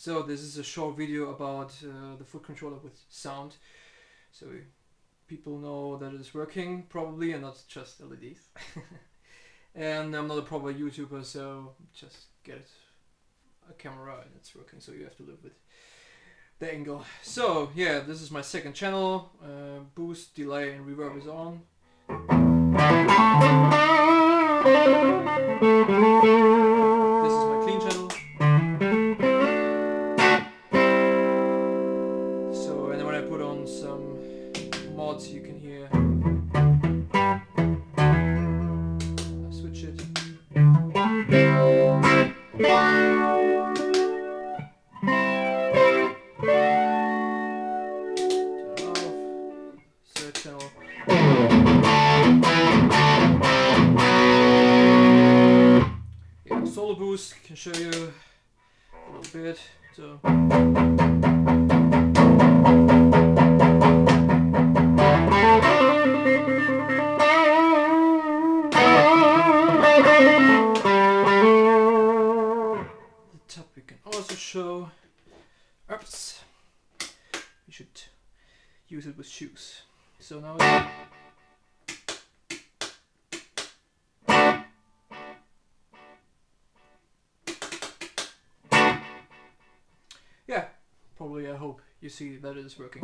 So this is a short video about the foot controller with sound, so people know that it's working probably and not just LEDs. And I'm not a proper YouTuber, so just get a camera and it's working, so you have to live with the angle. So yeah, this is my second channel. Boost, delay and reverb is on. This is my clean channel. So, and then when I put on some mods, you can hear. I'll switch it. Turn off. Third channel. Yeah, solo boost can show you a little bit. So. We can also show. Oops, you should use it with shoes. So now yeah, probably I hope you see that it is working.